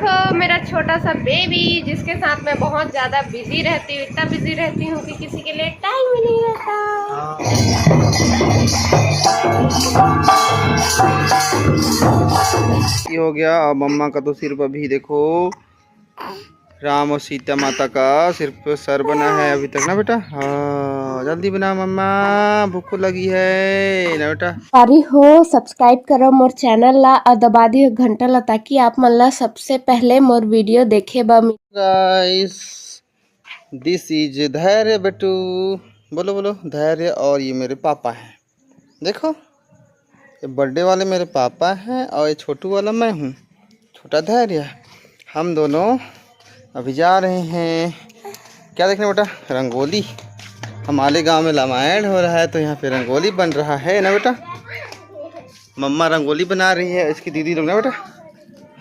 देखो मेरा छोटा सा बेबी जिसके साथ मैं बहुत ज़्यादा बिजी रहती हूँ, इतना बिजी रहती हूँ कि किसी के लिए टाइम ही नहीं रहता। ये हो गया। अब मम्मा का तो सिर्फ अभी देखो राम और सीता माता का सिर्फ सर बना है अभी तक ना बेटा। हाँ जल्दी बना मम्मा, भूख लगी है ना बेटा। सारी हो सब्सक्राइब करो मोर चैनल ला और दबा दियो घंटा ला ताकि आप मन ला सबसे पहले मोर वीडियो देखे बा। गाइस दिस इज धैर्य बेटू, बोलो बोलो धैर्य। और ये मेरे पापा हैं, देखो ये बर्थडे वाले मेरे पापा हैं और ये छोटू वाला मैं हूँ, छोटा धैर्य। हम दोनों अभी जा रहे हैं क्या देखने बेटा, रंगोली। हमारे गांव में रामायण हो रहा है तो यहाँ पे रंगोली बन रहा है ना बेटा। मम्मा रंगोली बना रही है, इसकी दीदी लोग ना बेटा।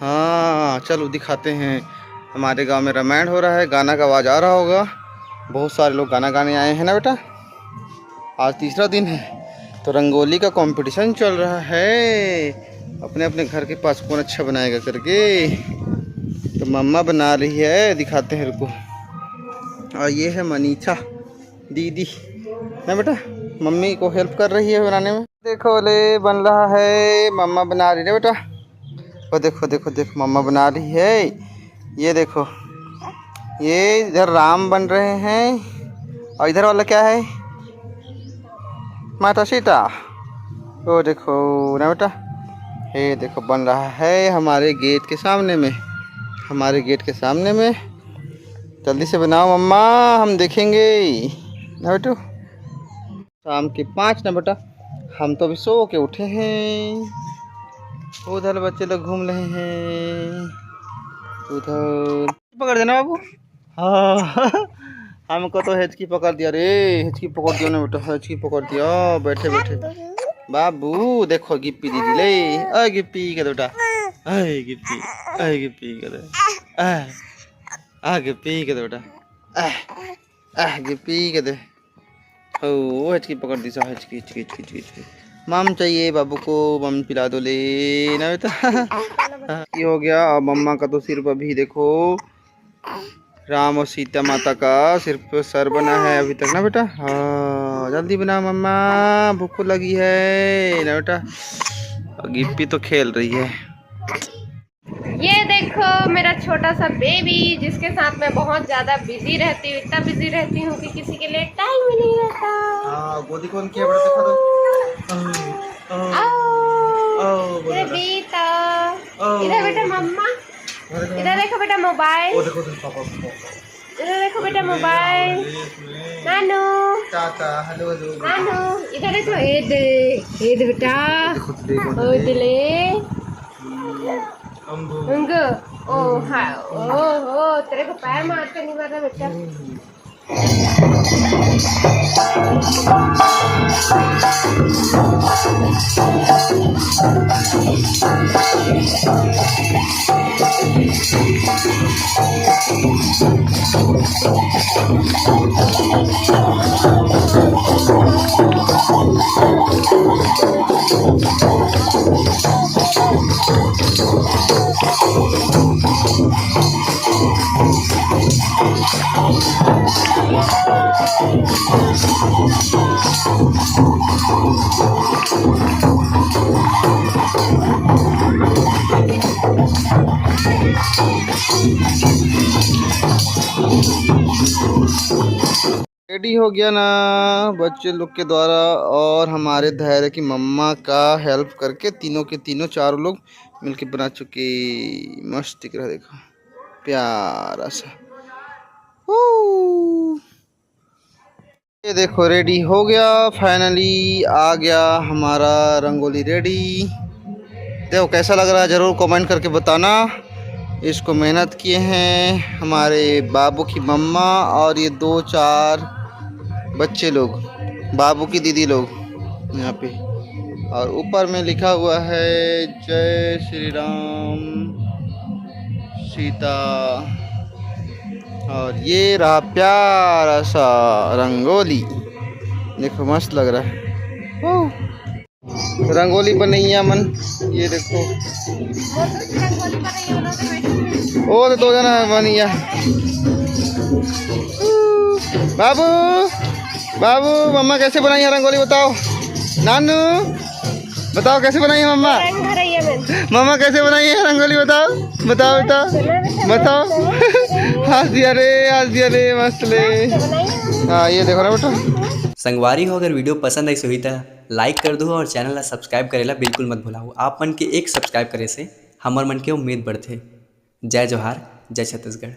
हाँ चलो दिखाते हैं। हमारे गांव में रामायण हो रहा है, गाना का आवाज़ आ रहा होगा, बहुत सारे लोग गाना गाने आए हैं ना बेटा। आज तीसरा दिन है तो रंगोली का कंपटीशन चल रहा है, अपने अपने घर के पास कौन अच्छा बनाएगा करके। तो मम्मा बना रही है, दिखाते हैं रुको। और ये है मनीषा दीदी ना बेटा, मम्मी को हेल्प कर रही है बनाने में। देखो ले बन रहा है, मम्मा बना रही है बेटा। वो देखो देखो देखो मम्मा बना रही है। ये देखो ये इधर राम बन रहे हैं और इधर वाला क्या है, माता सीता। वो देखो ना बेटा, ये देखो बन रहा है हमारे गेट के सामने में, हमारे गेट के सामने में। जल्दी से बनाओ मम्मा, हम देखेंगे ना बेटू। शाम के 5 ना बेटा, हम तो अभी सो के उठे हैं। उधर बच्चे लोग घूम रहे हैं, उधर पकड़ देना बाबू। हाँ हमको तो हिचकी पकड़ दिया रे, हिचकी पकड़ दिया ना बेटा, हिचकी पकड़ दिया बैठे बैठे। बाबू देखो गिप्पी दीदी ले, अ गिप्पी कर बेटा, अय गिप्पी, अय गिप्पी कर, गिप्पी कर बेटा, गिप्पी कर दे। ओ हिचकी पकड़ दी सा, हिचकी हिचकी हिचकी हिचकी। मम चाहिए बाबू को, मम पिला दो ले ना बेटा। ये हो गया। अब मम्मा का तो सिर्फ अभी देखो राम और सीता माता का सिर्फ सर बना है अभी तक ना बेटा। हाँ जल्दी बना मम्मा, भूख लगी है ना बेटा। गिप्पी तो खेल रही है। ये देखो मेरा छोटा सा बेबी जिसके साथ मैं बहुत ज्यादा बिजी रहती हूँ, इतना बिजी रहती हूँ कि किसी के लिए टाइम ही नहीं रहता। हाँ गोदी कौन किया बेटा, दिखा दो। मेरे बेटा इधर बेटा, मम्मा इधर देखो बेटा मोबाइल, इधर देखो बेटा मोबाइल। नानू टाटा हेलो हेलो नानू इधर देखो, ये दे बेटा, ओ दिले अंग। ओ हाँ ओ तेरे को पैर मारते नहीं मार रहा बेटा। रेडी हो गया ना बच्चे लोग के द्वारा, और हमारे धैर्य की मम्मा का हेल्प करके तीनों के तीनों चारों लोग मिलके बना चुके। मस्त दिख रहा है देखो, प्यारा सा। ये देखो रेडी हो गया, फाइनली आ गया हमारा रंगोली रेडी। देखो कैसा लग रहा है ज़रूर कमेंट करके बताना। इसको मेहनत किए हैं हमारे बाबू की मम्मा और ये 2-4 बच्चे लोग, बाबू की दीदी लोग यहाँ पे। और ऊपर में लिखा हुआ है जय श्री राम सीता। और ये रहा प्यारा सा रंगोली, देखो मस्त लग रहा है। रंगोली बनैया मन, ये देखो वो तो 2 जना बनिया। बाबू बाबू मम्मा कैसे बनाई है रंगोली बताओ। नानू बताओ कैसे बनाई है मम्मा। रंग भरा है मैंने। मम्मा कैसे बनाई है रंगोली बताओ बताओ बताओ बताओ। हंस दिया रे मस्त ले। हाँ ये देखो ना बेटा। संगवारी हो, अगर वीडियो पसंद आई सही तो लाइक कर दो और चैनल ला सब्सक्राइब करेला बिल्कुल मत भूलाओ। आप मन के एक सब्सक्राइब करे से हमार मन के उम्मीद बढ़थे। जय जोहार, जय छत्तीसगढ़।